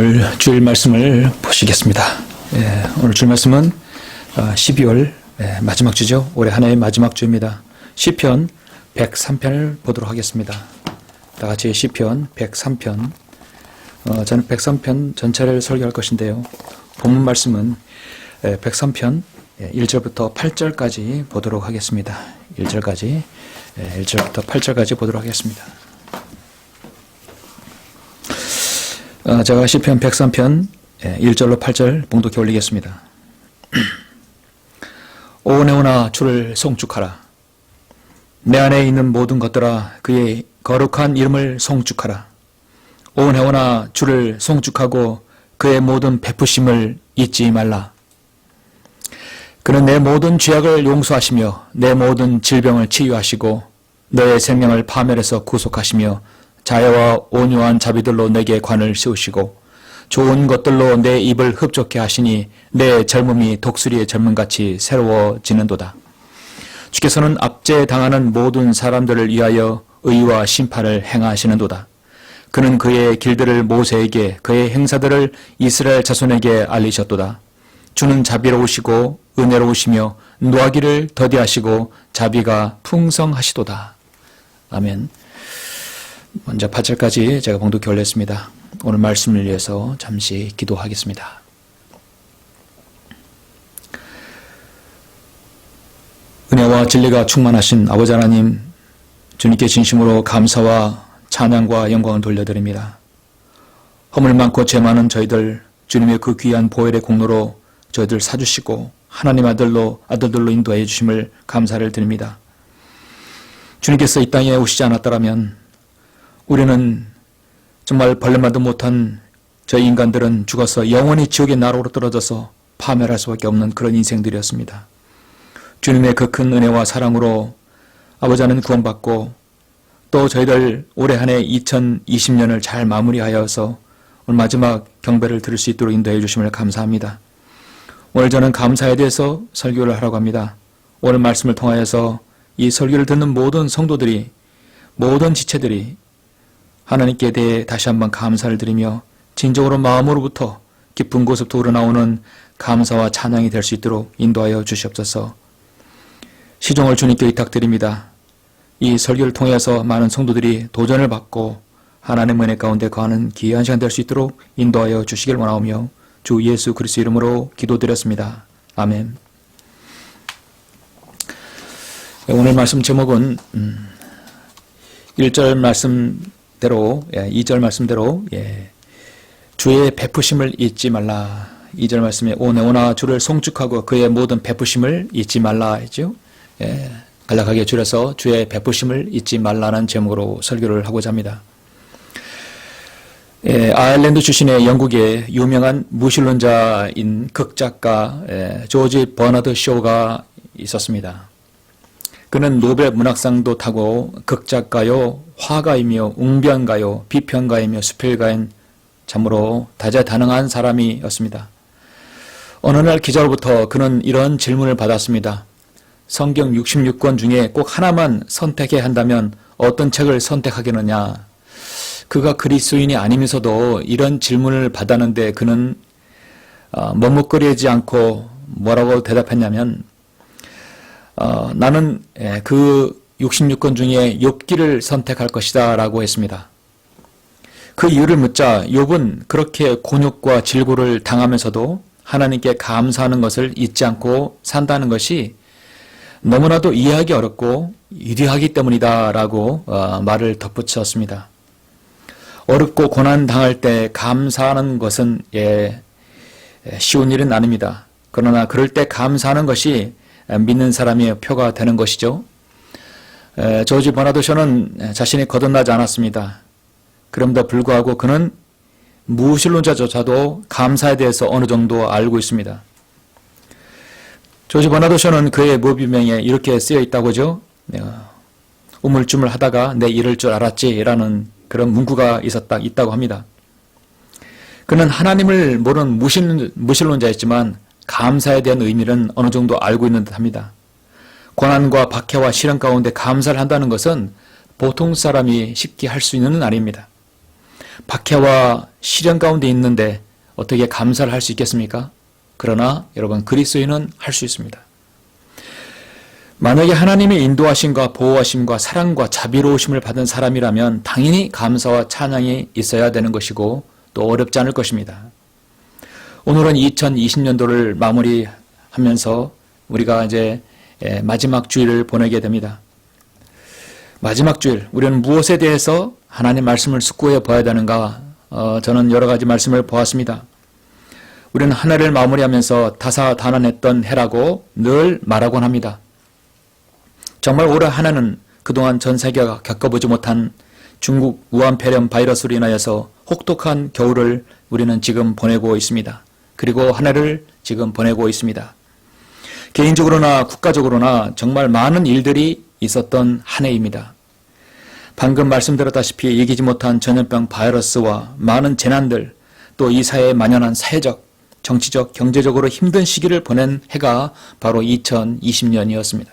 오늘 주일 말씀을 보시겠습니다. 오늘 주일 말씀은 12월 마지막 주죠. 올해 한 해의 마지막 주입니다. 시편 103편을 보도록 하겠습니다. 다 같이 시편 103편. 저는 103편 전체를 설교할 것인데요. 본문 말씀은 103편 1절부터 8절까지 보도록 하겠습니다. 1절부터 8절까지 보도록 하겠습니다. 제가 시편 103편 1절로 8절 봉독해 올리겠습니다. 오 네오나 주를 송축하라. 내 안에 있는 모든 것들아 그의 거룩한 이름을 송축하라. 오 네오나 주를 송축하고 그의 모든 베푸심을 잊지 말라. 그는 내 모든 죄악을 용서하시며 내 모든 질병을 치유하시고 너의 생명을 파멸에서 구속하시며 자애와 온유한 자비들로 내게 관을 씌우시고 좋은 것들로 내 입을 흡족해 하시니 내 젊음이 독수리의 젊음같이 새로워지는도다. 주께서는 압제당하는 모든 사람들을 위하여 의와 심판을 행하시는도다. 그는 그의 길들을 모세에게 그의 행사들을 이스라엘 자손에게 알리셨도다. 주는 자비로우시고 은혜로우시며 노하기를 더디하시고 자비가 풍성하시도다. 아멘. 먼저 8절까지 제가 봉독해 올렸습니다. 오늘 말씀을 위해서 잠시 기도하겠습니다. 은혜와 진리가 충만하신 아버지 하나님, 주님께 진심으로 감사와 찬양과 영광을 돌려드립니다. 허물 많고 죄 많은 저희들, 주님의 그 귀한 보혈의 공로로 저희들 사주시고 하나님 아들들로 인도해 주심을 감사를 드립니다. 주님께서 이 땅에 오시지 않았더라면 우리는 정말 벌레만도 못한 저희 인간들은 죽어서 영원히 지옥의 나로로 떨어져서 파멸할 수밖에 없는 그런 인생들이었습니다. 주님의 그 큰 은혜와 사랑으로 아버지는 구원받고 또 저희들 올해 한 해 2020년을 잘 마무리하여서 오늘 마지막 경배를 드릴 수 있도록 인도해 주심을 감사합니다. 오늘 저는 감사에 대해서 설교를 하라고 합니다. 오늘 말씀을 통하여서 이 설교를 듣는 모든 성도들이, 모든 지체들이 하나님께 대해 다시 한번 감사를 드리며 진정으로 마음으로부터 깊은 곳에부터 우러나오는 감사와 찬양이 될 수 있도록 인도하여 주시옵소서. 시종을 주님께 의탁드립니다. 이 설교를 통해서 많은 성도들이 도전을 받고 하나님의 은혜 가운데 거하는 귀한 시간 될 수 있도록 인도하여 주시길 원하오며 주 예수 그리스도 이름으로 기도드렸습니다. 아멘. 오늘 말씀 제목은 1절 말씀대로 2절 말씀대로 주의 베푸심을 잊지 말라. 2절 말씀에 오 네오나 주를 송축하고 그의 모든 베푸심을 잊지 말라 했죠. 간략하게 줄여서 주의 베푸심을 잊지 말라는 제목으로 설교를 하고자 합니다. 아일랜드 출신의 영국의 유명한 무신론자인 극작가 조지 버나드 쇼가 있었습니다. 그는 노벨 문학상도 타고 극작가요, 화가이며 웅변가요, 비평가이며 수필가인 참으로 다재다능한 사람이었습니다. 어느 날 기자로부터 그는 이런 질문을 받았습니다. 성경 66권 중에 꼭 하나만 선택해야 한다면 어떤 책을 선택하겠느냐. 그가 그리스도인이 아니면서도 이런 질문을 받았는데 그는 머뭇거리지 않고 뭐라고 대답했냐면 나는 그 66권 중에 욥기를 선택할 것이다 라고 했습니다. 그 이유를 묻자 욥은 그렇게 곤욕과 질고를 당하면서도 하나님께 감사하는 것을 잊지 않고 산다는 것이 너무나도 이해하기 어렵고 위대하기 때문이다 라고 말을 덧붙였습니다. 어렵고 고난당할 때 감사하는 것은 쉬운 일은 아닙니다. 그러나 그럴 때 감사하는 것이 믿는 사람의 표가 되는 것이죠. 조지 버나드 쇼는 자신이 거듭나지 않았습니다. 그럼에도 불구하고 그는 무신론자조차도 감사에 대해서 어느 정도 알고 있습니다. 조지 버나드 쇼는 그의 묘비명에 이렇게 쓰여 있다고 하죠. 우물쭈물 하다가 내 이럴 줄 알았지 라는 그런 문구가 있다고 합니다. 그는 하나님을 모르는 무신론자였지만 감사에 대한 의미는 어느 정도 알고 있는 듯합니다. 고난과 박해와 시련 가운데 감사를 한다는 것은 보통 사람이 쉽게 할 수 있는 건 아닙니다. 박해와 시련 가운데 있는데 어떻게 감사를 할 수 있겠습니까? 그러나 여러분, 그리스도인은 할 수 있습니다. 만약에 하나님의 인도하심과 보호하심과 사랑과 자비로우심을 받은 사람이라면 당연히 감사와 찬양이 있어야 되는 것이고 또 어렵지 않을 것입니다. 오늘은 2020년도를 마무리하면서 우리가 이제 마지막 주일을 보내게 됩니다. 마지막 주일, 우리는 무엇에 대해서 하나님 말씀을 숙고해 봐야 되는가? 저는 여러 가지 말씀을 보았습니다. 우리는 한 해를 마무리하면서 다사다난했던 해라고 늘 말하곤 합니다. 정말 올해 한 해는 그동안 전 세계가 겪어보지 못한 중국 우한 폐렴 바이러스로 인하여서 혹독한 겨울을 우리는 지금 보내고 있습니다. 그리고 한 해를 지금 보내고 있습니다. 개인적으로나 국가적으로나 정말 많은 일들이 있었던 한 해입니다. 방금 말씀드렸다시피 이기지 못한 전염병 바이러스와 많은 재난들, 또 이 사회에 만연한 사회적, 정치적, 경제적으로 힘든 시기를 보낸 해가 바로 2020년이었습니다.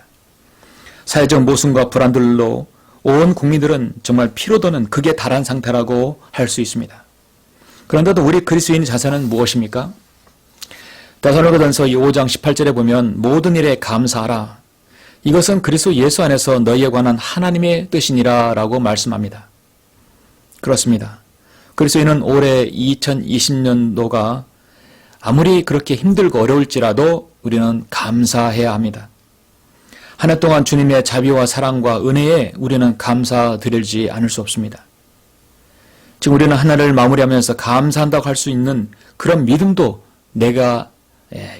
사회적 모순과 불안들로 온 국민들은 정말 피로도는 극에 달한 상태라고 할 수 있습니다. 그런데도 우리 그리스도인의 자세는 무엇입니까? 데살로니가전서 5장 18절에 보면 모든 일에 감사하라. 이것은 그리스도 예수 안에서 너희에 관한 하나님의 뜻이니라 라고 말씀합니다. 그렇습니다. 그리스도인은 올해 2020년도가 아무리 그렇게 힘들고 어려울지라도 우리는 감사해야 합니다. 한 해 동안 주님의 자비와 사랑과 은혜에 우리는 감사드리지 않을 수 없습니다. 지금 우리는 한 해를 마무리하면서 감사한다고 할 수 있는 그런 믿음도 내가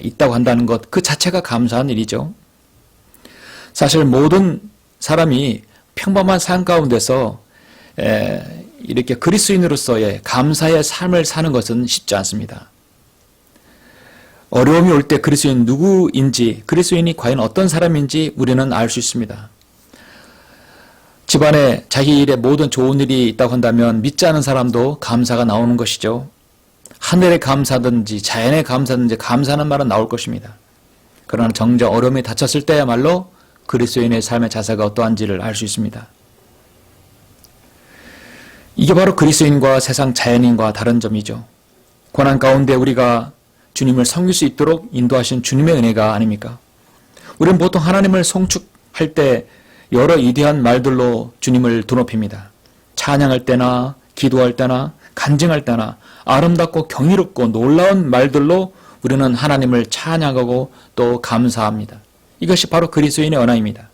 있다고 한다는 것, 그 자체가 감사한 일이죠. 사실 모든 사람이 평범한 삶 가운데서 이렇게 그리스도인으로서의 감사의 삶을 사는 것은 쉽지 않습니다. 어려움이 올 때 그리스도인 누구인지, 그리스도인이 과연 어떤 사람인지 우리는 알 수 있습니다. 집안에 자기 일에 모든 좋은 일이 있다고 한다면 믿지 않은 사람도 감사가 나오는 것이죠. 하늘에 감사든지 자연에 감사든지 감사하는 말은 나올 것입니다. 그러나 정작 어려움이 닥쳤을 때야말로 그리스도인의 삶의 자세가 어떠한지를 알 수 있습니다. 이게 바로 그리스도인과 세상 자연인과 다른 점이죠. 고난 가운데 우리가 주님을 섬길 수 있도록 인도하신 주님의 은혜가 아닙니까? 우리는 보통 하나님을 송축할 때 여러 이대한 말들로 주님을 드높입니다. 찬양할 때나 기도할 때나 간증할 때나 아름답고 경이롭고 놀라운 말들로 우리는 하나님을 찬양하고 또 감사합니다. 이것이 바로 그리스도인의 언어입니다.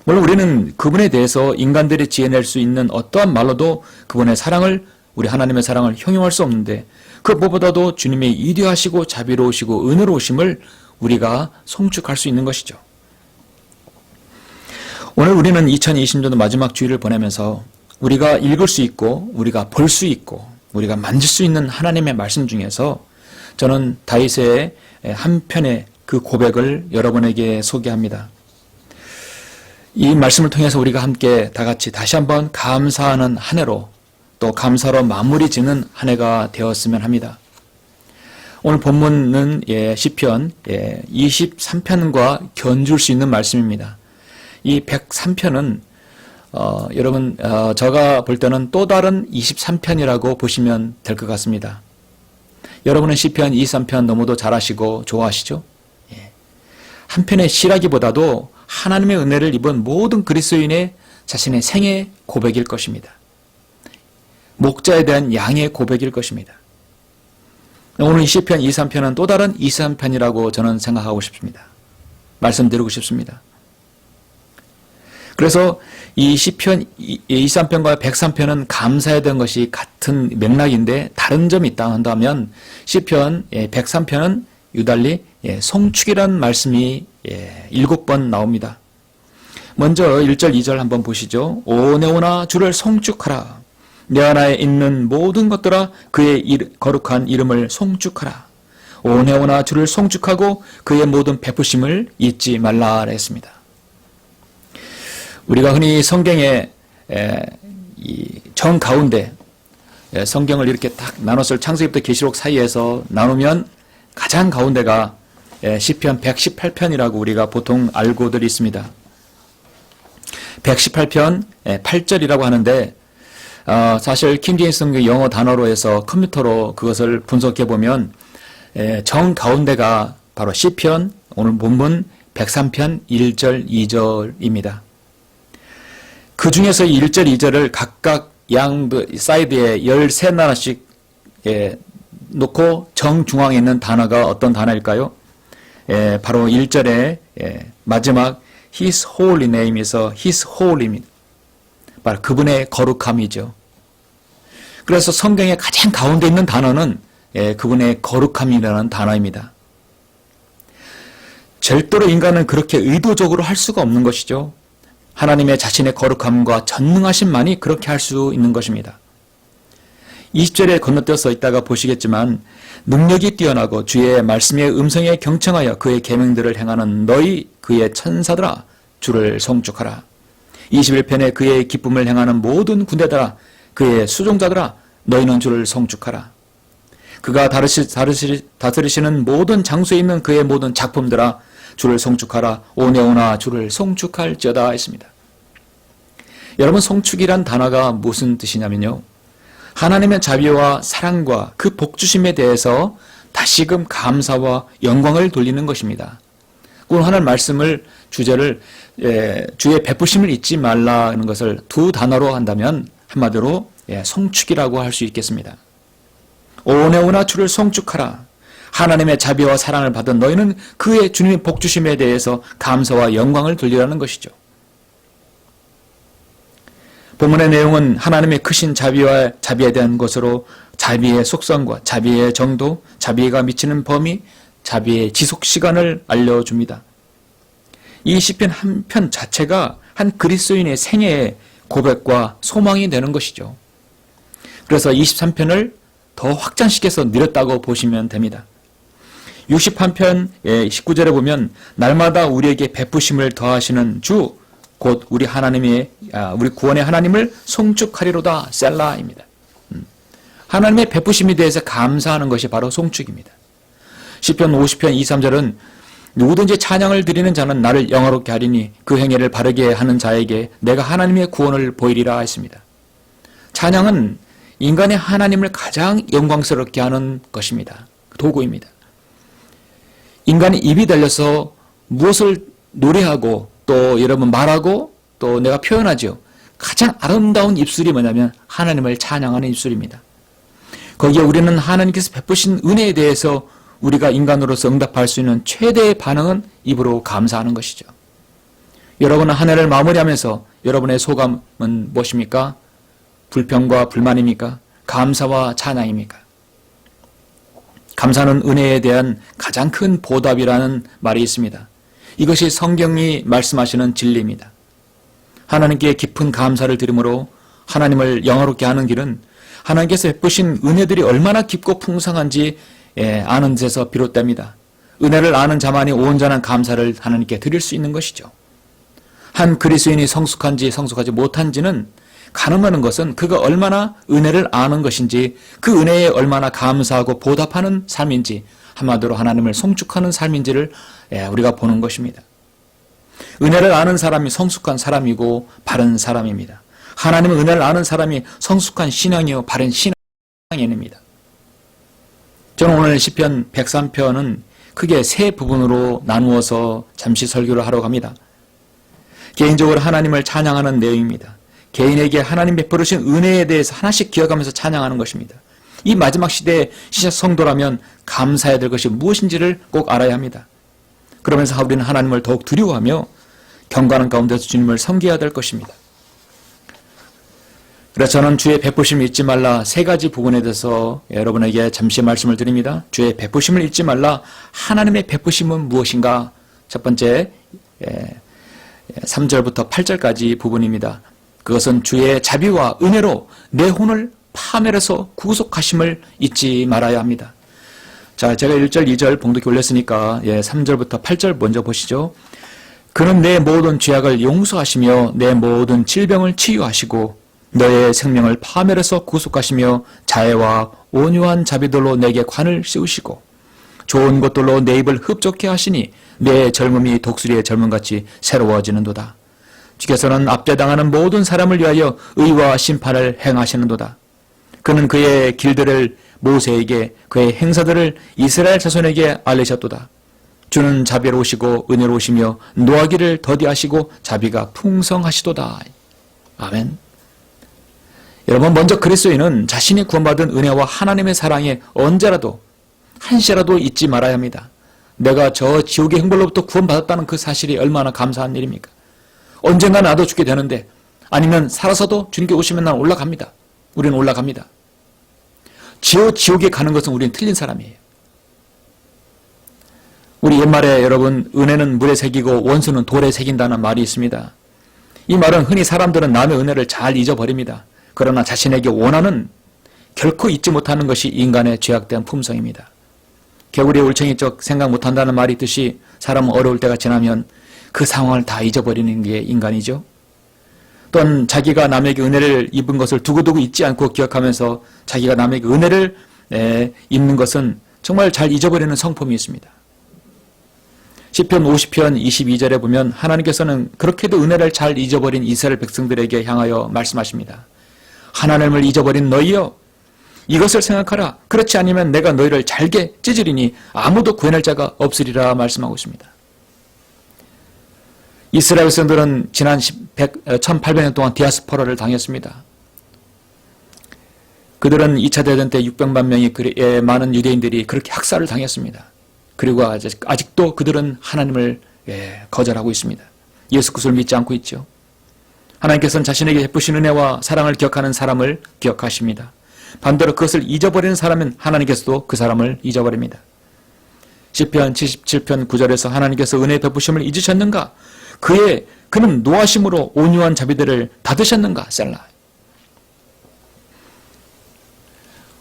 물론 우리는 그분에 대해서 인간들이 지어낼 수 있는 어떠한 말로도 그분의 사랑을, 우리 하나님의 사랑을 형용할 수 없는데 그 무엇보다도 주님의 위대하시고 자비로우시고 은혜로우심을 우리가 송축할 수 있는 것이죠. 오늘 우리는 2020년도 마지막 주일을 보내면서 우리가 읽을 수 있고 우리가 볼 수 있고 우리가 만질 수 있는 하나님의 말씀 중에서 저는 다윗의 한 편의 그 고백을 여러분에게 소개합니다. 이 말씀을 통해서 우리가 함께 다 같이 다시 한번 감사하는 한 해로 또 감사로 마무리 짓는 한 해가 되었으면 합니다. 오늘 본문은 시편 23편과 견줄 수 있는 말씀입니다. 이 103편은 여러분 제가 볼 때는 또 다른 23편이라고 보시면 될 것 같습니다. 여러분은 시편 23편 너무도 잘 아시고 좋아하시죠? 한 편의 시라기보다도 하나님의 은혜를 입은 모든 그리스도인의 자신의 생애 고백일 것입니다. 목자에 대한 양의 고백일 것입니다. 오늘 이 시편 23편은 또 다른 23편이라고 저는 생각하고 싶습니다. 말씀드리고 싶습니다. 그래서 이 시편 23편과 103편은 감사해야 되는 것이 같은 맥락인데 다른 점이 있다 한다면 시편 103편은 유달리 송축이라는 말씀이 7번 나옵니다. 먼저 1절 2절 한번 보시죠. 오 네오나 주를 송축하라. 내 안에 있는 모든 것들아 그의 거룩한 이름을 송축하라. 오 네오나 주를 송축하고 그의 모든 베푸심을 잊지 말라 했습니다. 우리가 흔히 성경의 정 가운데 성경을 이렇게 딱 나눴을 창세기부터 계시록 사이에서 나누면 가장 가운데가 시편 118편이라고 우리가 보통 알고들 있습니다. 118편 8절이라고 하는데 사실 킹제임스 성경 영어 단어로 해서 컴퓨터로 그것을 분석해 보면 정 가운데가 바로 시편 오늘 본문 103편 1절 2절입니다. 그 중에서 1절 2절을 각각 양 사이드에 13나라씩 놓고 정중앙에 있는 단어가 어떤 단어일까요? 바로 1절에 마지막 His Holy Name에서 His Holy입니다. 바로 그분의 거룩함이죠. 그래서 성경의 가장 가운데 있는 단어는 그분의 거룩함이라는 단어입니다. 절대로 인간은 그렇게 의도적으로 할 수가 없는 것이죠. 하나님의 자신의 거룩함과 전능하심만이 그렇게 할 수 있는 것입니다. 20절에 건너뛰어서 있다가 보시겠지만 능력이 뛰어나고 주의 말씀의 음성에 경청하여 그의 계명들을 행하는 너희 그의 천사들아 주를 송축하라. 21편에 그의 기쁨을 행하는 모든 군대들아 그의 수종자들아 너희는 주를 송축하라. 그가 다스리시는 모든 장소에 있는 그의 모든 작품들아 주를 송축하라. 오네오나 주를 송축할지어다 했습니다. 여러분, 송축이란 단어가 무슨 뜻이냐면요, 하나님의 자비와 사랑과 그 복주심에 대해서 다시금 감사와 영광을 돌리는 것입니다. 오늘 하나님 말씀을 주제를 주의 베푸심을 잊지 말라는 것을 두 단어로 한다면 한마디로 송축이라고 할 수 있겠습니다. 오네오나 주를 송축하라. 하나님의 자비와 사랑을 받은 너희는 그의 주님의 복주심에 대해서 감사와 영광을 돌리라는 것이죠. 본문의 내용은 하나님의 크신 자비에 대한 것으로 자비의 속성과 자비의 정도, 자비가 미치는 범위, 자비의 지속 시간을 알려줍니다. 이 시편 한 편 자체가 한 그리스도인의 생애의 고백과 소망이 되는 것이죠. 그래서 23편을 더 확장시켜서 늘렸다고 보시면 됩니다. 61편 19절에 보면 날마다 우리에게 베푸심을 더하시는 주 곧 우리 하나님의 우리 구원의 하나님을 송축하리로다 셀라입니다. 하나님의 베푸심에 대해서 감사하는 것이 바로 송축입니다. 시편 50편 2, 3절은 누구든지 찬양을 드리는 자는 나를 영화롭게 하리니 그 행위를 바르게 하는 자에게 내가 하나님의 구원을 보이리라 했습니다. 찬양은 인간의 하나님을 가장 영광스럽게 하는 것입니다. 도구입니다. 인간이 입이 달려서 무엇을 노래하고 또 여러분 말하고 또 내가 표현하죠. 가장 아름다운 입술이 뭐냐면 하나님을 찬양하는 입술입니다. 거기에 우리는 하나님께서 베푸신 은혜에 대해서 우리가 인간으로서 응답할 수 있는 최대의 반응은 입으로 감사하는 것이죠. 여러분은 한 해를 마무리하면서 여러분의 소감은 무엇입니까? 불평과 불만입니까? 감사와 찬양입니까? 감사는 은혜에 대한 가장 큰 보답이라는 말이 있습니다. 이것이 성경이 말씀하시는 진리입니다. 하나님께 깊은 감사를 드림으로 하나님을 영화롭게 하는 길은 하나님께서 베푸신 은혜들이 얼마나 깊고 풍성한지 아는 데서 비롯됩니다. 은혜를 아는 자만이 온전한 감사를 하나님께 드릴 수 있는 것이죠. 한 그리스도인이 성숙한지 성숙하지 못한지는 가늠하는 것은 그가 얼마나 은혜를 아는 것인지 그 은혜에 얼마나 감사하고 보답하는 삶인지 한마디로 하나님을 송축하는 삶인지를 우리가 보는 것입니다. 은혜를 아는 사람이 성숙한 사람이고 바른 사람입니다. 하나님의 은혜를 아는 사람이 성숙한 신앙이요 바른 신앙인입니다. 저는 오늘 시편 103편은 크게 세 부분으로 나누어서 잠시 설교를 하러 갑니다. 개인적으로 하나님을 찬양하는 내용입니다. 개인에게 하나님 베풀으신 은혜에 대해서 하나씩 기억하면서 찬양하는 것입니다. 이 마지막 시대의 시작 성도라면 감사해야 될 것이 무엇인지를 꼭 알아야 합니다. 그러면서 우리는 하나님을 더욱 두려워하며 경건한 가운데서 주님을 섬겨야 될 것입니다. 그래서 저는 주의 베푸심을 잊지 말라 세 가지 부분에 대해서 여러분에게 잠시 말씀을 드립니다. 주의 베푸심을 잊지 말라. 하나님의 베푸심은 무엇인가? 첫 번째 3절부터 8절까지 부분입니다. 그것은 주의 자비와 은혜로 내 혼을 파멸해서 구속하심을 잊지 말아야 합니다. 자, 제가 1절, 2절 봉독해 올렸으니까 3절부터 8절 먼저 보시죠. 그는 내 모든 죄악을 용서하시며 내 모든 질병을 치유하시고 너의 생명을 파멸해서 구속하시며 자애와 온유한 자비들로 내게 관을 씌우시고 좋은 것들로 내 입을 흡족해 하시니 내 젊음이 독수리의 젊음같이 새로워지는도다. 주께서는 압제당하는 모든 사람을 위하여 의와 심판을 행하시는도다. 그는 그의 길들을 모세에게, 그의 행사들을 이스라엘 자손에게 알리셨도다. 주는 자비로우시고 은혜로우시며 노하기를 더디하시고 자비가 풍성하시도다. 아멘. 여러분, 먼저 그리스도인은 자신이 구원받은 은혜와 하나님의 사랑에 언제라도 한시라도 잊지 말아야 합니다. 내가 저 지옥의 형벌로부터 구원받았다는 그 사실이 얼마나 감사한 일입니까? 언젠가 나도 죽게 되는데, 아니면 살아서도 주님께 오시면 난 올라갑니다. 우리는 올라갑니다. 지옥에 가는 것은 우리는 틀린 사람이에요. 우리 옛말에 여러분, 은혜는 물에 새기고 원수는 돌에 새긴다는 말이 있습니다. 이 말은 흔히 사람들은 남의 은혜를 잘 잊어버립니다. 그러나 자신에게 원하는, 결코 잊지 못하는 것이 인간의 죄악된 품성입니다. 개구리의 울챙이 쪽 생각 못한다는 말이 있듯이 사람은 어려울 때가 지나면 그 상황을 다 잊어버리는 게 인간이죠. 또한 자기가 남에게 은혜를 입은 것을 두고두고 잊지 않고 기억하면서 자기가 남에게 은혜를 입는 것은 정말 잘 잊어버리는 성품이 있습니다. 시편 50편 22절에 보면 하나님께서는 그렇게도 은혜를 잘 잊어버린 이스라엘 백성들에게 향하여 말씀하십니다. 하나님을 잊어버린 너희여, 이것을 생각하라. 그렇지 않으면 내가 너희를 잘게 찢으리니 아무도 구해낼 자가 없으리라 말씀하고 있습니다. 이스라엘 백성들은 지난 1800년 동안 디아스포라를 당했습니다. 그들은 2차 대전 때 600만 명의 많은 유대인들이 그렇게 학살을 당했습니다. 그리고 아직도 그들은 하나님을 거절하고 있습니다. 예수 그리스도를 믿지 않고 있죠. 하나님께서는 자신에게 베푸신 은혜와 사랑을 기억하는 사람을 기억하십니다. 반대로 그것을 잊어버리는 사람은 하나님께서도 그 사람을 잊어버립니다. 시편 77편 9절에서 하나님께서 은혜의 베푸심을 잊으셨는가? 그는 노하심으로 온유한 자비들을 닫으셨는가? 셀라.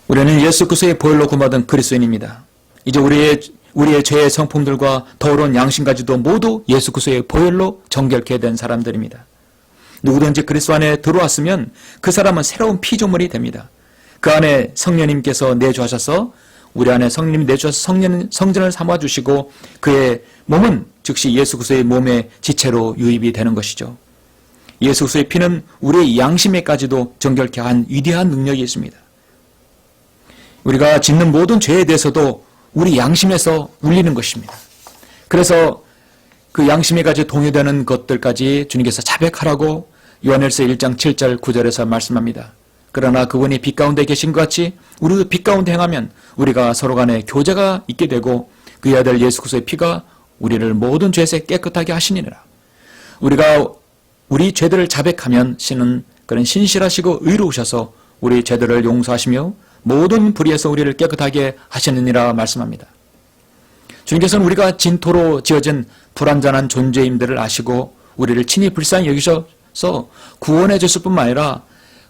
우리는 예수 그리스도의 보혈로 구원받은 그리스도인입니다. 이제 우리의 죄의 성품들과 더러운 양심까지도 모두 예수 그리스도의 보혈로 정결케 된 사람들입니다. 누구든지 그리스도 안에 들어왔으면 그 사람은 새로운 피조물이 됩니다. 그 안에 성령님께서 내주하셔서 우리 안에 성령님이 내주셔서 성전을 삼아주시고 그의 몸은 즉시 예수 그리스도의 몸의 지체로 유입이 되는 것이죠. 예수 그리스도의 피는 우리의 양심에까지도 정결케 한 위대한 능력이 있습니다. 우리가 짓는 모든 죄에 대해서도 우리 양심에서 울리는 것입니다. 그래서 그 양심에 가지고 동요되는 것들까지 주님께서 자백하라고 요한일서 1장 7절 9절에서 말씀합니다. 그러나 그분이 빛 가운데 계신 것 같이 우리도 빛 가운데 행하면 우리가 서로 간에 교제가 있게 되고 그의 아들 예수 그리스도의 피가 우리를 모든 죄에서 깨끗하게 하시니라. 우리가 우리 죄들을 자백하면 신은 그런 신실하시고 의로우셔서 우리 죄들을 용서하시며 모든 불의에서 우리를 깨끗하게 하시느니라 말씀합니다. 주님께서는 우리가 진토로 지어진 불완전한 존재임들을 아시고 우리를 친히 불쌍히 여기셔서 구원해 주실 뿐만 아니라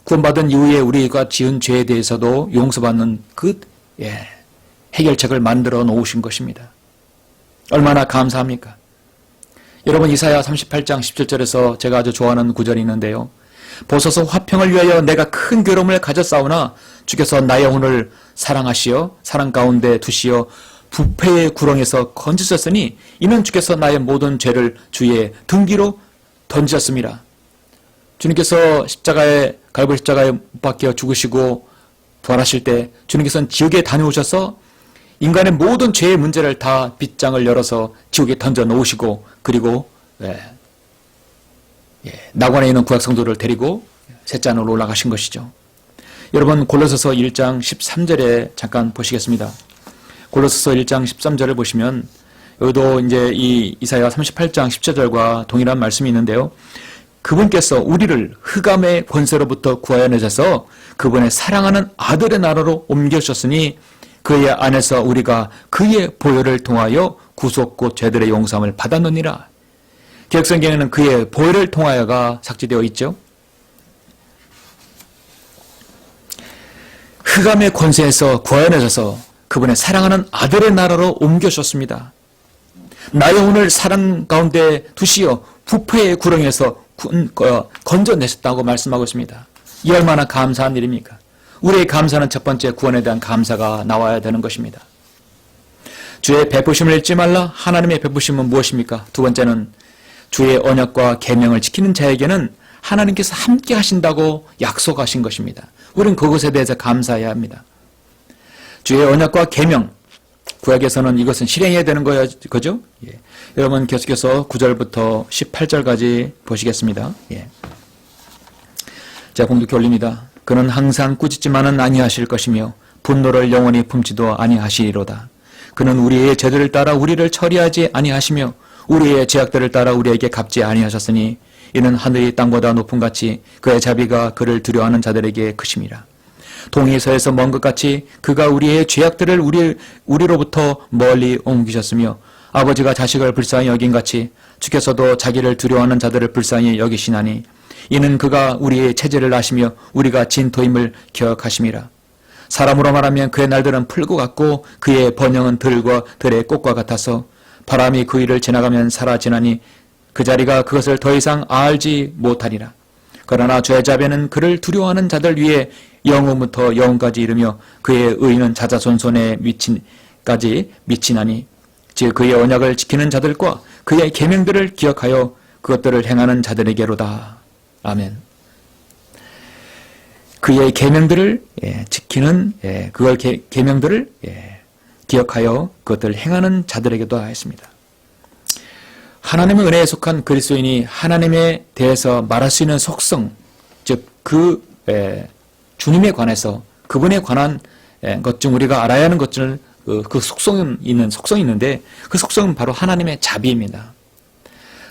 구원받은 이후에 우리가 지은 죄에 대해서도 용서받는 그 해결책을 만들어 놓으신 것입니다. 얼마나 감사합니까? 여러분, 이사야 38장 17절에서 제가 아주 좋아하는 구절이 있는데요. 보소서 화평을 위하여 내가 큰 괴로움을 가졌사오나 주께서 나의 영혼을 사랑하시어 사랑 가운데 두시어 부패의 구렁에서 건지셨으니 이는 주께서 나의 모든 죄를 주의 등 뒤로 던지셨습니다. 주님께서 갈보리 십자가에 못 박혀 죽으시고 부활하실 때 주님께서는 지옥에 다녀오셔서 인간의 모든 죄의 문제를 다 빗장을 열어서 지옥에 던져 놓으시고 그리고 낙원에 있는 구약 성도를 데리고 셋째 하늘로 올라가신 것이죠. 여러분, 골로새서 1장 13절에 잠깐 보시겠습니다. 골로새서 1장 13절을 보시면 여기도 이제 이 이사야 38장 17절과 동일한 말씀이 있는데요. 그분께서 우리를 흑암의 권세로부터 구하여 내셔서 그분의 사랑하는 아들의 나라로 옮겨주셨으니 그의 안에서 우리가 그의 보혈을 통하여 구속 곧 죄들의 용서함을 받았느니라. 개혁성경에는 그의 보혈을 통하여가 삭제되어 있죠. 흑암의 권세에서 구하여 내셔서 그분의 사랑하는 아들의 나라로 옮겨주셨습니다. 나의 영혼을 사랑 가운데 두시어 부패의 구렁에서 건져내셨다고 말씀하고 있습니다. 이 얼마나 감사한 일입니까? 우리의 감사는 첫 번째 구원에 대한 감사가 나와야 되는 것입니다. 주의 베푸심을 잊지 말라. 하나님의 베푸심은 무엇입니까? 두 번째는 주의 언약과 계명을 지키는 자에게는 하나님께서 함께 하신다고 약속하신 것입니다. 우리는 그것에 대해서 감사해야 합니다. 주의 언약과 계명, 구약에서는 이것은 실행해야 되는 거죠? 예. 여러분 계속해서 9절부터 18절까지 보시겠습니다. 예. 자, 공독해 올립니다. 그는 항상 꾸짖지만은 아니하실 것이며 분노를 영원히 품지도 아니하시리로다. 그는 우리의 죄들을 따라 우리를 처리하지 아니하시며 우리의 죄악들을 따라 우리에게 갚지 아니하셨으니 이는 하늘이 땅보다 높은 같이 그의 자비가 그를 두려워하는 자들에게 크심이라. 동이 서에서 먼 것 같이 그가 우리의 죄악들을 우리로부터 멀리 옮기셨으며 아버지가 자식을 불쌍히 여긴 같이 주께서도 자기를 두려워하는 자들을 불쌍히 여기시나니 이는 그가 우리의 체질을 아시며 우리가 진토임을 기억하심이라. 사람으로 말하면 그의 날들은 풀과 같고 그의 번영은 들과 들의 꽃과 같아서 바람이 그 위를 지나가면 사라지나니 그 자리가 그것을 더 이상 알지 못하리라. 그러나 주의 자비는 그를 두려워하는 자들 위에 영원부터 영원까지 이르며 그의 의는 자자손손에 미치나니 즉 그의 언약을 지키는 자들과 그의 계명들을 기억하여 그것들을 행하는 자들에게로다. 아멘. 그의 계명들을 지키는 그걸 계명들을 기억하여 그것들을 행하는 자들에게도 하였습니다. 하나님의 은혜에 속한 그리스도인이 하나님에 대해서 말할 수 있는 속성, 즉 그 주님에 관해서 그분에 관한 것 중 우리가 알아야 하는 것들 그 속성이 있는데 그 속성은 바로 하나님의 자비입니다.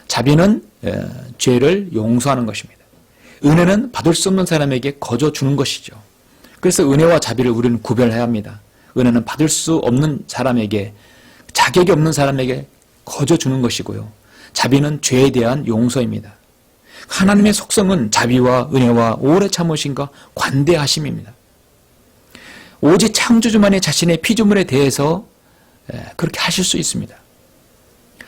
자비는 죄를 용서하는 것입니다. 은혜는 받을 수 없는 사람에게 거저 주는 것이죠. 그래서 은혜와 자비를 우리는 구별해야 합니다. 은혜는 받을 수 없는 사람에게, 자격이 없는 사람에게 거저 주는 것이고요. 자비는 죄에 대한 용서입니다. 하나님의 속성은 자비와 은혜와 오래 참으심과 관대하심입니다. 오직 창조주만이 자신의 피조물에 대해서 그렇게 하실 수 있습니다.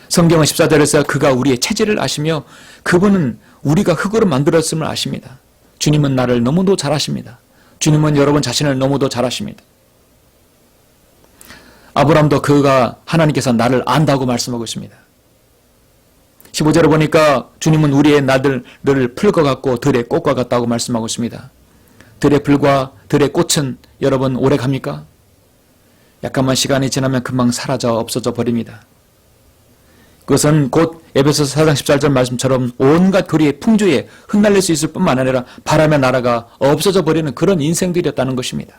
성경은 14절에서 그가 우리의 체질을 아시며 그분은 우리가 흙으로 만들었음을 아십니다. 주님은 나를 너무도 잘 아십니다. 주님은 여러분 자신을 너무도 잘 아십니다. 아브라함도 그가 하나님께서 나를 안다고 말씀하고 있습니다. 15절에 보니까 주님은 우리의 날들을 풀과 같고 들의 꽃과 같다고 말씀하고 있습니다. 들의 풀과 들의 꽃은 여러분 오래 갑니까? 약간만 시간이 지나면 금방 사라져 없어져 버립니다. 그것은 곧 에베소서 4장 14절 말씀처럼 온갖 거리의 풍조에 흩날릴 수 있을 뿐만 아니라 바람에 날아가 없어져 버리는 그런 인생들이었다는 것입니다.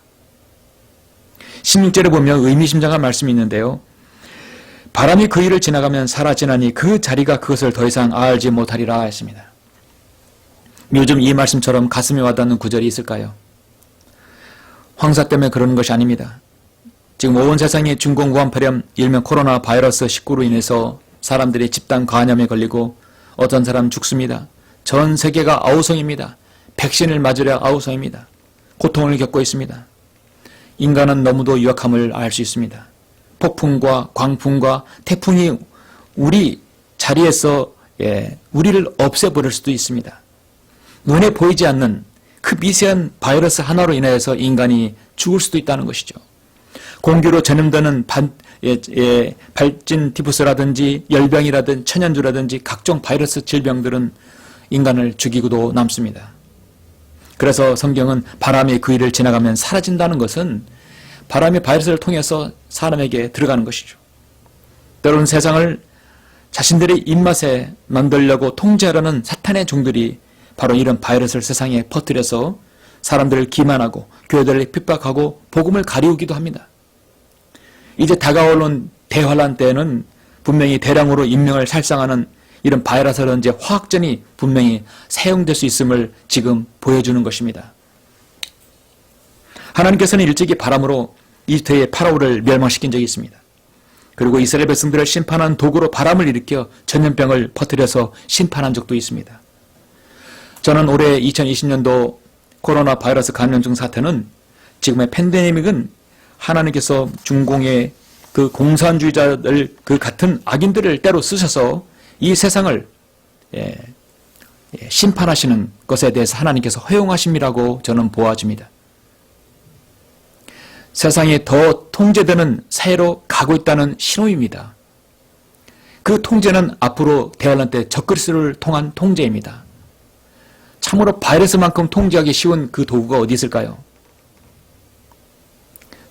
16절에 보면 의미심장한 말씀이 있는데요. 바람이 그 일을 지나가면 사라지나니 그 자리가 그것을 더 이상 알지 못하리라 했습니다. 요즘 이 말씀처럼 가슴에 와닿는 구절이 있을까요? 황사 때문에 그러는 것이 아닙니다. 지금 온 세상이 중공구한폐렴 일명 코로나 바이러스 19로 인해서 사람들이 집단 감염에 걸리고 어떤 사람 죽습니다. 전 세계가 아우성입니다. 백신을 맞으려 아우성입니다. 고통을 겪고 있습니다. 인간은 너무도 유약함을 알 수 있습니다. 폭풍과 광풍과 태풍이 우리 자리에서 우리를 없애버릴 수도 있습니다. 눈에 보이지 않는 그 미세한 바이러스 하나로 인해서 인간이 죽을 수도 있다는 것이죠. 공기로 전염되는 발진 티푸스라든지 열병이라든지 천연두라든지 각종 바이러스 질병들은 인간을 죽이고도 남습니다. 그래서 성경은 바람이 그 일을 지나가면 사라진다는 것은 바람이 바이러스를 통해서 사람에게 들어가는 것이죠. 때로는 세상을 자신들의 입맛에 만들려고 통제하려는 사탄의 종들이 바로 이런 바이러스를 세상에 퍼뜨려서 사람들을 기만하고 교회들을 핍박하고 복음을 가리우기도 합니다. 이제 다가오는 대환란 때에는 분명히 대량으로 인명을 살상하는 이런 바이러스라든지 화학전이 분명히 사용될 수 있음을 지금 보여주는 것입니다. 하나님께서는 일찍이 바람으로 이집트의 파라오를 멸망시킨 적이 있습니다. 그리고 이스라엘 백성들을 심판한 도구로 바람을 일으켜 전염병을 퍼뜨려서 심판한 적도 있습니다. 저는 올해 2020년도 코로나 바이러스 감염증 사태는 지금의 팬데믹은 하나님께서 중공의 그 공산주의자들 그 같은 악인들을 때로 쓰셔서 이 세상을 심판하시는 것에 대해서 하나님께서 허용하심이라고 저는 보아집니다. 세상이 더 통제되는 사회로 가고 있다는 신호입니다. 그 통제는 앞으로 대환란 때 적그리스도를 통한 통제입니다. 참으로 바이러스만큼 통제하기 쉬운 그 도구가 어디 있을까요?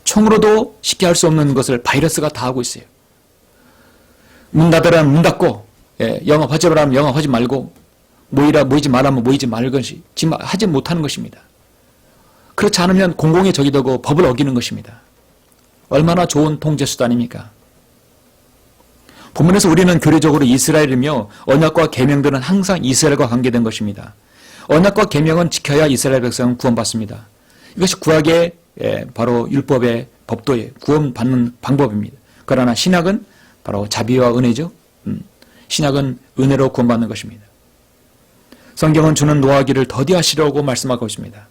총으로도 쉽게 할 수 없는 것을 바이러스가 다 하고 있어요. 문 닫으라면 문 닫고, 영업하지 말라면 영업하지 말고, 모이지 말라면 모이지 말 것이, 지금 하지 못하는 것입니다. 그렇지 않으면 공공의 적이 되고 법을 어기는 것입니다. 얼마나 좋은 통제 수단입니까? 본문에서 우리는 교리적으로 이스라엘이며 언약과 계명들은 항상 이스라엘과 관계된 것입니다. 언약과 계명은 지켜야 이스라엘 백성은 구원받습니다. 이것이 구약의 바로 율법의 법도의 구원받는 방법입니다. 그러나 신약은 바로 자비와 은혜죠. 신약은 은혜로 구원받는 것입니다. 성경은 주는 노하기를 더디하시려고 말씀하고 있습니다.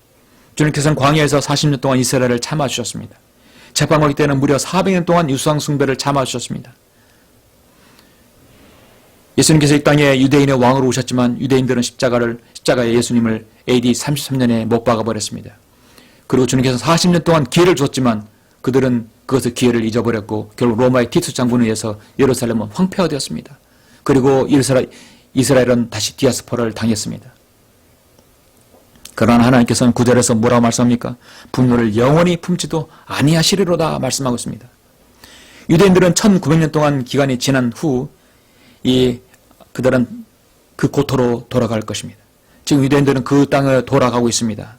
주님께서는 광야에서 40년 동안 이스라엘을 참아주셨습니다. 재판하기 때는 무려 400년 동안 유수상 숭배를 참아주셨습니다. 예수님께서 이 땅에 유대인의 왕으로 오셨지만 유대인들은 십자가에 예수님을 AD 33년에 못 박아버렸습니다. 그리고 주님께서 40년 동안 기회를 줬지만 그들은 그것을 기회를 잊어버렸고 결국 로마의 티투스 장군에 의해서 예루살렘은 황폐화되었습니다. 그리고 이스라엘은 다시 디아스포라를 당했습니다. 그러나 하나님께서는 9절에서 뭐라고 말씀합니까? 분노를 영원히 품지도 아니하시리로다 말씀하고 있습니다. 유대인들은 1900년 동안 기간이 지난 후 그들은 그 고토로 돌아갈 것입니다. 지금 유대인들은 그 땅에 돌아가고 있습니다.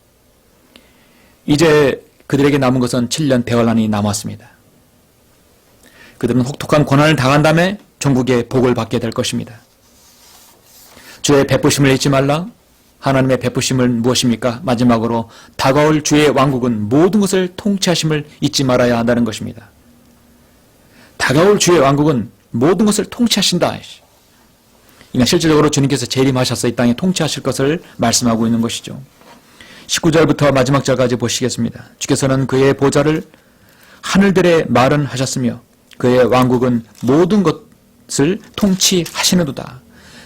이제 그들에게 남은 것은 7년 대환란이 남았습니다. 그들은 혹독한 고난을 당한 다음에 천국의 복을 받게 될 것입니다. 주의 베푸심을 잊지 말라. 하나님의 베푸심은 무엇입니까? 마지막으로 다가올 주의 왕국은 모든 것을 통치하심을 잊지 말아야 한다는 것입니다. 다가올 주의 왕국은 모든 것을 통치하신다. 그러니까 실질적으로 주님께서 재림하셔서 이 땅에 통치하실 것을 말씀하고 있는 것이죠. 19절부터 마지막 절까지 보시겠습니다. 주께서는 그의 보좌를 하늘들에 마련하셨으며 그의 왕국은 모든 것을 통치하시는도다.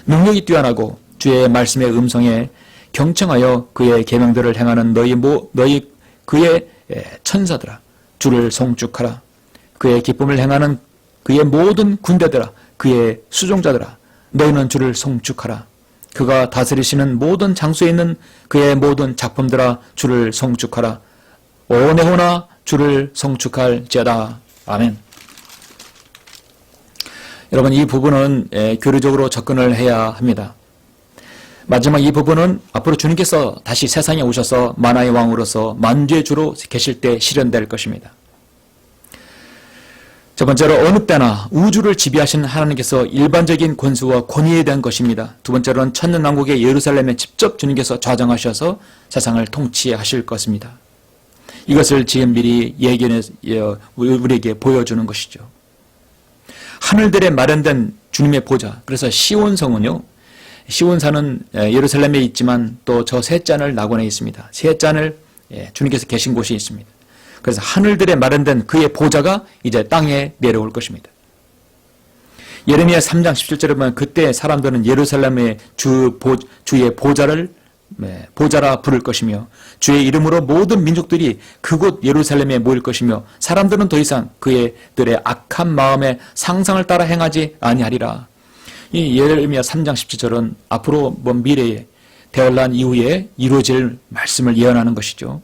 능력이 뛰어나고 주의 말씀의 음성에 경청하여 그의 계명들을 행하는 그의 천사들아 주를 송축하라. 그의 기쁨을 행하는 그의 모든 군대들아 그의 수종자들아 너희는 주를 송축하라. 그가 다스리시는 모든 장소에 있는 그의 모든 작품들아 주를 송축하라. 온 영혼아 주를 송축할지어다. 아멘. 여러분, 이 부분은 교리적으로 접근을 해야 합니다. 마지막 이 부분은 앞으로 주님께서 다시 세상에 오셔서 만화의 왕으로서 만주의 주로 계실 때 실현될 것입니다. 첫 번째로 어느 때나 우주를 지배하시는 하나님께서 일반적인 권수와 권위에 대한 것입니다. 두 번째로는 천년왕국의 예루살렘에 직접 주님께서 좌정하셔서 세상을 통치하실 것입니다. 이것을 지금 미리 예견해서 우리에게 보여주는 것이죠. 하늘들에 마련된 주님의 보좌, 그래서 시온성은요, 시온산은 예루살렘에 있지만 또 저 세 짠을 낙원에 있습니다. 세 짠을 주님께서 계신 곳이 있습니다. 그래서 하늘들에 마련된 그의 보좌가 이제 땅에 내려올 것입니다. 예레미야 3장 17절에 보면 그때 사람들은 예루살렘의 주의 보좌라 부를 것이며 주의 이름으로 모든 민족들이 그곳 예루살렘에 모일 것이며 사람들은 더 이상 그들의 악한 마음의 상상을 따라 행하지 아니하리라. 이 예레미야 3장 17절은 앞으로 먼 미래에 대환란 이후에 이루어질 말씀을 예언하는 것이죠.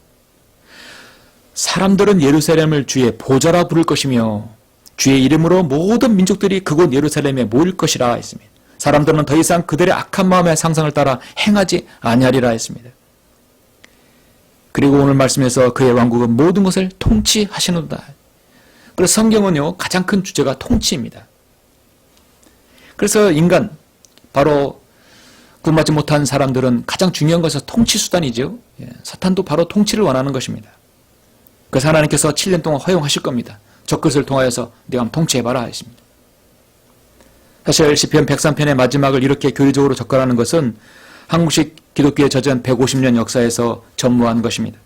사람들은 예루살렘을 주의 보좌라 부를 것이며 주의 이름으로 모든 민족들이 그곳 예루살렘에 모일 것이라 했습니다. 사람들은 더 이상 그들의 악한 마음의 상상을 따라 행하지 아니하리라 했습니다. 그리고 오늘 말씀에서 그의 왕국은 모든 것을 통치하시는도다. 그래서 성경은요, 가장 큰 주제가 통치입니다. 그래서 인간, 바로 구원받지 못한 사람들은 가장 중요한 것은 통치 수단이죠. 사탄도 바로 통치를 원하는 것입니다. 그래서 하나님께서 7년 동안 허용하실 겁니다. 적그리스도를 통하여서 네가 한번 통치해봐라 했습니다. 사실 시편 103편의 마지막을 이렇게 교리적으로 접근하는 것은 한국식 기독교의 저전 150년 역사에서 전무한 것입니다.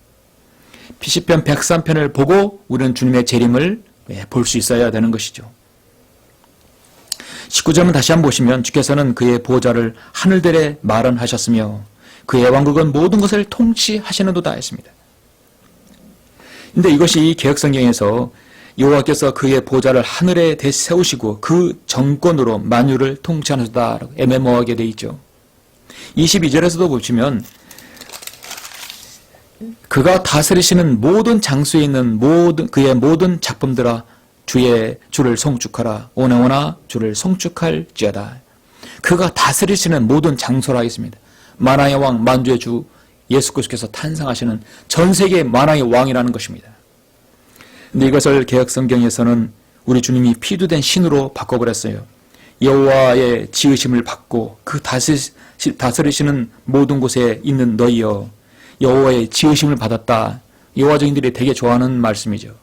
시편 103편을 보고 우리는 주님의 재림을 볼 수 있어야 되는 것이죠. 19절은 다시 한번 보시면 주께서는 그의 보좌를 하늘들에 마련하셨으며 그의 왕국은 모든 것을 통치하시는도다 했습니다. 근데 이것이 개혁성경에서 여호와께서 그의 보좌를 하늘에 세우시고 그 정권으로 만유를 통치하시다. 애매모호하게 되어 있죠. 22절에서도 보시면 그가 다스리시는 모든 장소에 있는 그의 모든 작품들아 주를 송축하라. 오나오나 주를 송축할지어다. 그가 다스리시는 모든 장소라 하겠습니다. 만왕의 왕 만주의 주 예수 그리스도께서 탄생하시는 전 세계 만왕의 왕이라는 것입니다. 근데 이것을 개혁성경에서는 우리 주님이 피두된 신으로 바꿔버렸어요. 여호와의 지으심을 받고 그 다스리시는 모든 곳에 있는 너희여, 여호와의 지으심을 받았다. 여호와적인들이 되게 좋아하는 말씀이죠.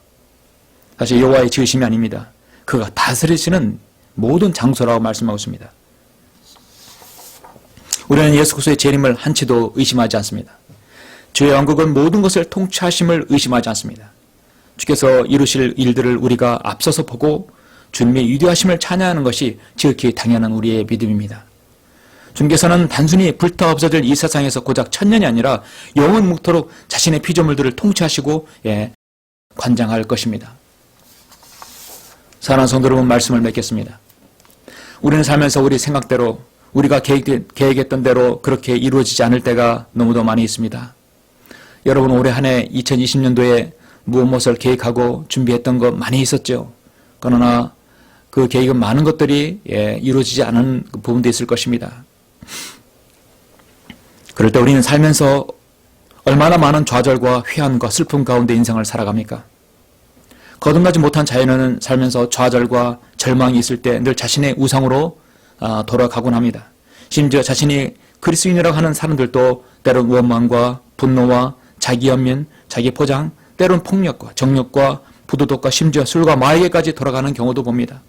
사실 여호와의 지으심이 아닙니다. 그가 다스리시는 모든 장소라고 말씀하고 있습니다. 우리는 예수 그리스도의 재림을 한치도 의심하지 않습니다. 주의 왕국은 모든 것을 통치하심을 의심하지 않습니다. 주께서 이루실 일들을 우리가 앞서서 보고 주님의 위대하심을 찬양하는 것이 지극히 당연한 우리의 믿음입니다. 주님께서는 단순히 불타 없어질 이 세상에서 고작 천년이 아니라 영원 묵도록 자신의 피조물들을 통치하시고 관장할 것입니다. 사랑하는 성도 여러분, 말씀을 맺겠습니다. 우리는 살면서 우리 생각대로 우리가 계획했던 대로 그렇게 이루어지지 않을 때가 너무도 많이 있습니다. 여러분, 올해 한 해 2020년도에 무엇을 계획하고 준비했던 거 많이 있었죠. 그러나 그 계획은 많은 것들이 이루어지지 않은 부분도 있을 것입니다. 그럴 때 우리는 살면서 얼마나 많은 좌절과 회한과 슬픔 가운데 인생을 살아갑니까? 거듭나지 못한 자연은 살면서 좌절과 절망이 있을 때 늘 자신의 우상으로 돌아가곤 합니다. 심지어 자신이 그리스도인이라고 하는 사람들도 때론 원망과 분노와 자기 연민, 자기 포장, 때론 폭력과 정욕과 부도덕과 심지어 술과 마에게까지 돌아가는 경우도 봅니다.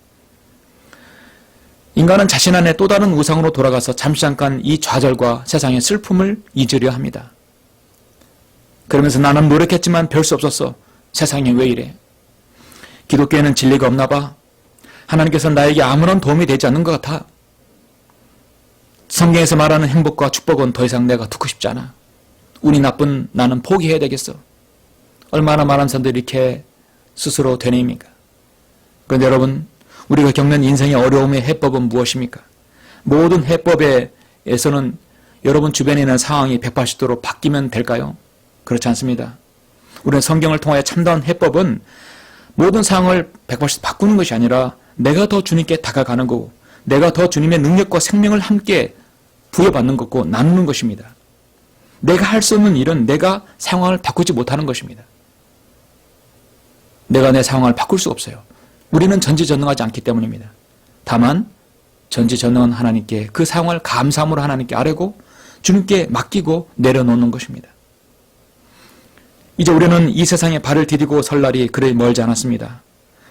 인간은 자신 안에 또 다른 우상으로 돌아가서 잠시 잠깐 이 좌절과 세상의 슬픔을 잊으려 합니다. 그러면서 나는 노력했지만 별 수 없었어. 세상이 왜 이래? 기독교에는 진리가 없나 봐. 하나님께서는 나에게 아무런 도움이 되지 않는 것 같아. 성경에서 말하는 행복과 축복은 더 이상 내가 듣고 싶지 않아. 운이 나쁜 나는 포기해야 되겠어. 얼마나 많은 사람들이 이렇게 스스로 되뇌입니까? 그런데 여러분, 우리가 겪는 인생의 어려움의 해법은 무엇입니까? 모든 해법에서는 여러분 주변에 있는 상황이 180도로 바뀌면 될까요? 그렇지 않습니다. 우리는 성경을 통하여 참다운 해법은 모든 상황을 180도 바꾸는 것이 아니라 내가 더 주님께 다가가는 거고 내가 더 주님의 능력과 생명을 함께 부여받는 것고 나누는 것입니다. 내가 할 수 없는 일은 내가 상황을 바꾸지 못하는 것입니다. 내가 내 상황을 바꿀 수 없어요. 우리는 전지전능하지 않기 때문입니다. 다만 전지전능한 하나님께 그 상황을 감사함으로 하나님께 아뢰고 주님께 맡기고 내려놓는 것입니다. 이제 우리는 이 세상에 발을 디디고 설 날이 그리 멀지 않았습니다.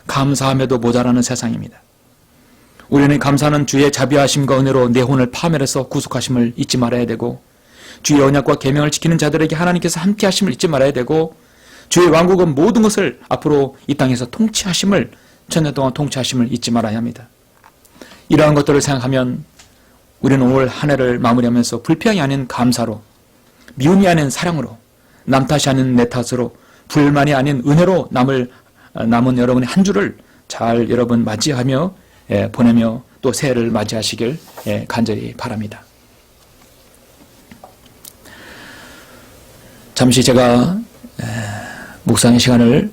감사함에도 모자라는 세상입니다. 우리는 감사하는 주의 자비하심과 은혜로 내 혼을 파멸해서 구속하심을 잊지 말아야 되고 주의 언약과 계명을 지키는 자들에게 하나님께서 함께 하심을 잊지 말아야 되고 주의 왕국은 모든 것을 앞으로 이 땅에서 통치하심을 천년 동안 통치하심을 잊지 말아야 합니다. 이러한 것들을 생각하면 우리는 올 한 해를 마무리하면서 불평이 아닌 감사로, 미움이 아닌 사랑으로, 남 탓이 아닌 내 탓으로, 불만이 아닌 은혜로 남은 여러분의 한 주를 잘 여러분 맞이하며 보내며 또 새해를 맞이하시길 간절히 바랍니다. 잠시 제가 묵상의 시간을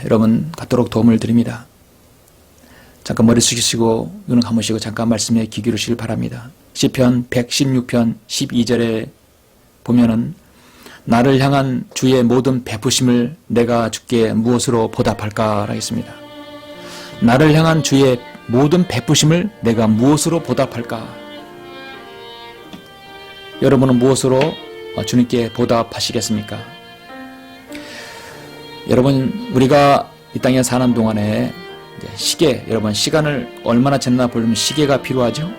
여러분 갖도록 도움을 드립니다. 잠깐 머리 숙이시고 눈을 감으시고 잠깐 말씀에 귀 기울이시길 바랍니다. 시편 116편 12절에 보면은 나를 향한 주의 모든 베푸심을 내가 주께 무엇으로 보답할까 하겠습니다. 나를 향한 주의 모든 베푸심을 내가 무엇으로 보답할까? 여러분은 무엇으로 주님께 보답하시겠습니까? 여러분, 우리가 이 땅에 사는 동안에 시계, 여러분 시간을 얼마나 쟀나 보려면 시계가 필요하죠?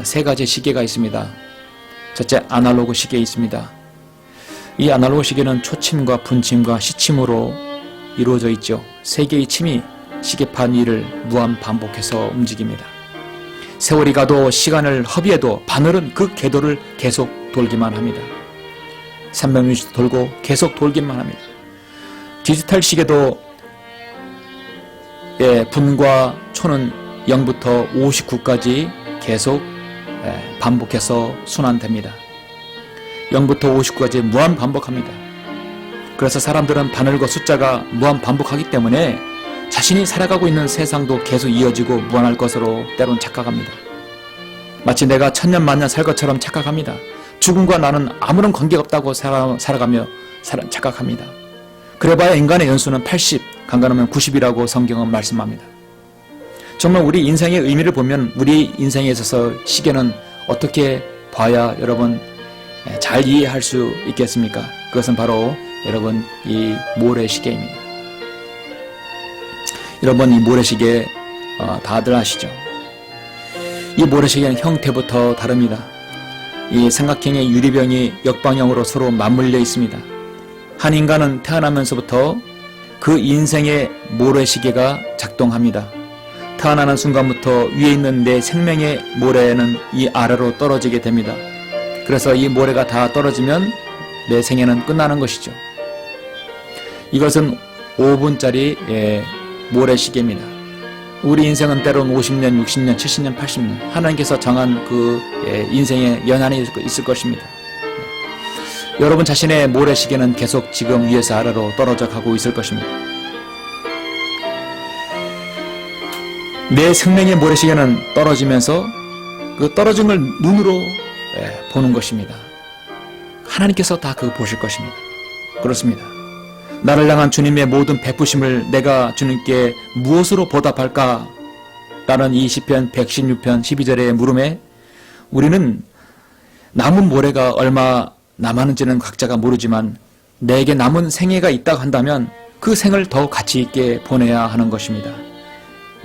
세 가지 시계가 있습니다. 첫째, 아날로그 시계 있습니다. 이 아날로그 시계는 초침과 분침과 시침으로 이루어져 있죠. 세 개의 침이 시계판 위를 무한 반복해서 움직입니다. 세월이 가도 시간을 허비해도 바늘은 그 궤도를 계속 돌기만 합니다. 360도 돌고 계속 돌기만 합니다. 디지털 시계도 분과 초는 0부터 59까지 계속 반복해서 순환됩니다. 0부터 59까지 무한 반복합니다. 그래서 사람들은 바늘과 숫자가 무한 반복하기 때문에 자신이 살아가고 있는 세상도 계속 이어지고 무한할 것으로 때론 착각합니다. 마치 내가 천년 만년 살 것처럼 착각합니다. 죽음과 나는 아무런 관계가 없다고 살아가며 착각합니다. 그래봐야 인간의 연수는 80, 간간하면 90이라고 성경은 말씀합니다. 정말 우리 인생의 의미를 보면 우리 인생에 있어서 시계는 어떻게 봐야 여러분 잘 이해할 수 있겠습니까? 그것은 바로 여러분 이 모래시계입니다. 여러분 이 모래시계 다들 아시죠? 이 모래시계는 형태부터 다릅니다. 이 삼각형의 유리병이 역방향으로 서로 맞물려 있습니다. 한 인간은 태어나면서부터 그 인생의 모래시계가 작동합니다. 태어나는 순간부터 위에 있는 내 생명의 모래는 이 아래로 떨어지게 됩니다. 그래서 이 모래가 다 떨어지면 내 생애는 끝나는 것이죠. 이것은 5분짜리 모래시계입니다. 우리 인생은 때론 50년, 60년, 70년, 80년 하나님께서 정한 그 인생의 연한이 있을 것입니다. 여러분 자신의 모래시계는 계속 지금 위에서 아래로 떨어져 가고 있을 것입니다. 내 생명의 모래시계는 떨어지면서 그 떨어진 걸 눈으로 보는 것입니다. 하나님께서 다 그거 보실 것입니다. 그렇습니다. 나를 향한 주님의 모든 베푸심을 내가 주님께 무엇으로 보답할까? 라는 이 시편 116편 12절의 물음에 우리는 남은 모래가 얼마 남았는지는 각자가 모르지만 내게 남은 생애가 있다고 한다면 그 생을 더 가치 있게 보내야 하는 것입니다.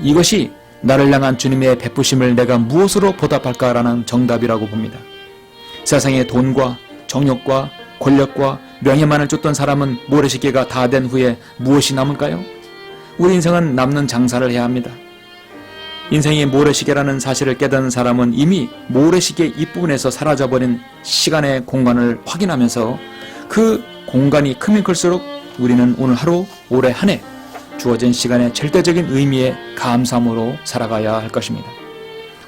이것이 나를 향한 주님의 베푸심을 내가 무엇으로 보답할까라는 정답이라고 봅니다. 세상의 돈과 정욕과 권력과 명예만을 쫓던 사람은 모래시계가 다 된 후에 무엇이 남을까요? 우리 인생은 남는 장사를 해야 합니다. 인생이 모래시계라는 사실을 깨닫는 사람은 이미 모래시계 윗부분에서 사라져버린 시간의 공간을 확인하면서 그 공간이 크면 클수록 우리는 오늘 하루, 올해 한 해 주어진 시간의 절대적인 의미에 감사함으로 살아가야 할 것입니다.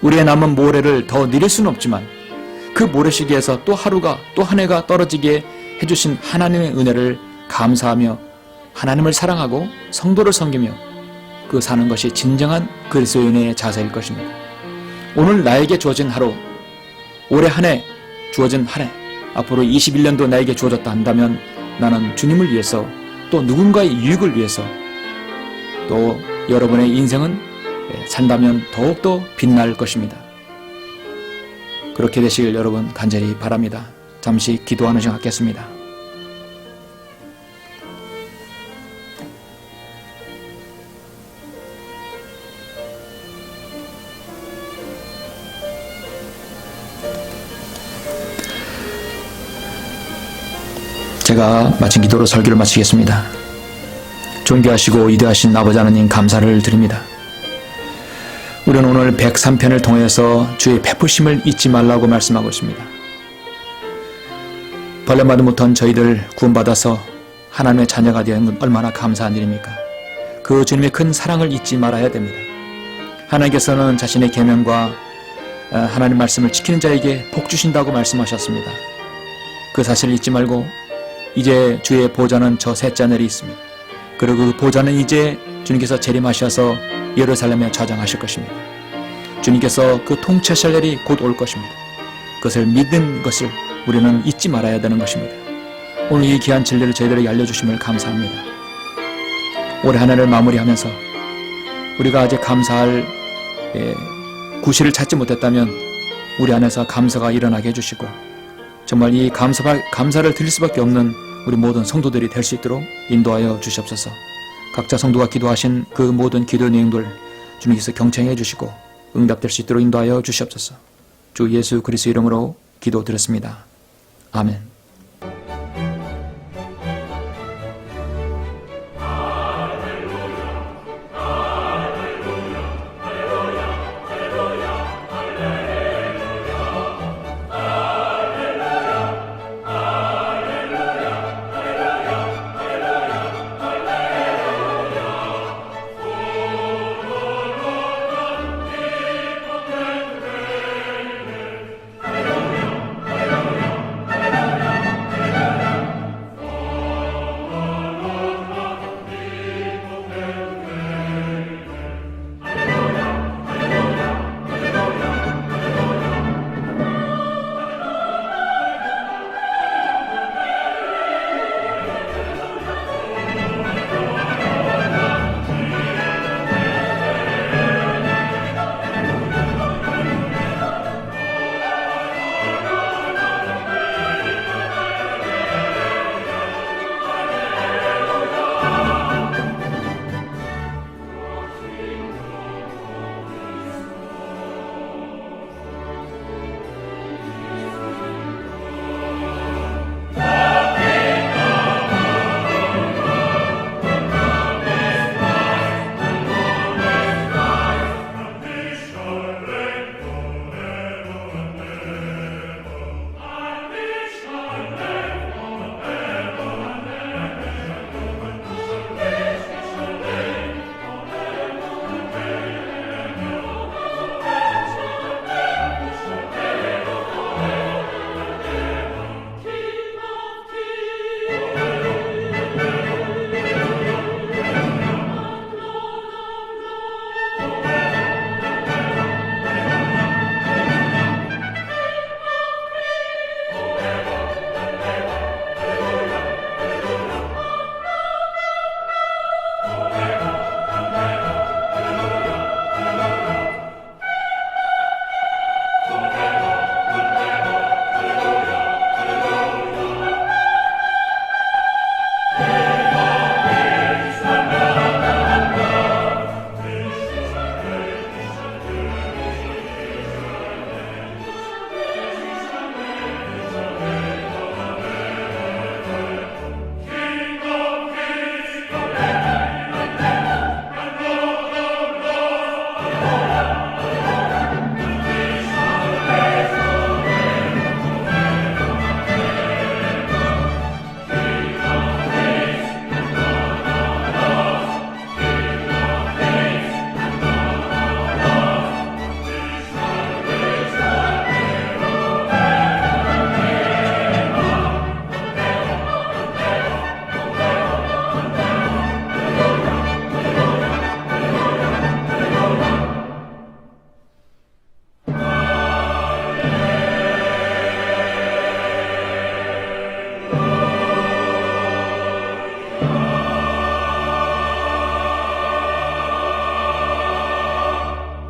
우리의 남은 모래를 더 느릴 수는 없지만 그 모래시계에서 또 하루가 또 한 해가 떨어지게 해주신 하나님의 은혜를 감사하며 하나님을 사랑하고 성도를 섬기며 그 사는 것이 진정한 그리스도인의 자세일 것입니다. 오늘 나에게 주어진 하루, 올해 한 해 주어진 한 해, 앞으로 21년도 나에게 주어졌다 한다면 나는 주님을 위해서 또 누군가의 유익을 위해서 또 여러분의 인생은 산다면 더욱더 빛날 것입니다. 그렇게 되시길 여러분 간절히 바랍니다. 잠시 기도하는 시간 갖겠습니다. 제가 마친 기도로 설교를 마치겠습니다. 존귀하시고 위대하신 아버지 하나님 감사를 드립니다. 우리는 오늘 103편을 통해서 주의 베푸심을 잊지 말라고 말씀하고 있습니다. 벌레마도 못한 저희들 구원받아서 하나님의 자녀가 되는 건 얼마나 감사한 일입니까? 그 주님의 큰 사랑을 잊지 말아야 됩니다. 하나님께서는 자신의 계명과 하나님 말씀을 지키는 자에게 복 주신다고 말씀하셨습니다. 그 사실을 잊지 말고 이제 주의 보좌는 저 셋째 하늘에 있습니다. 그리고 그 보좌는 이제 주님께서 재림하셔서 예루살렘에 좌정하실 것입니다. 주님께서 그 통치하실 날이 곧 올 것입니다. 그것을 믿는 것을 우리는 잊지 말아야 되는 것입니다. 오늘 이 귀한 진리를 저희들에게 알려주심을 감사합니다. 올해 한 해를 마무리하면서 우리가 아직 감사할 구실을 찾지 못했다면 우리 안에서 감사가 일어나게 해주시고 정말 이 감사를 드릴 수밖에 없는 우리 모든 성도들이 될 수 있도록 인도하여 주시옵소서. 각자 성도가 기도하신 그 모든 기도 내용들 주님께서 경청해 주시고 응답될 수 있도록 인도하여 주시옵소서. 주 예수 그리스도 이름으로 기도드렸습니다. 아멘.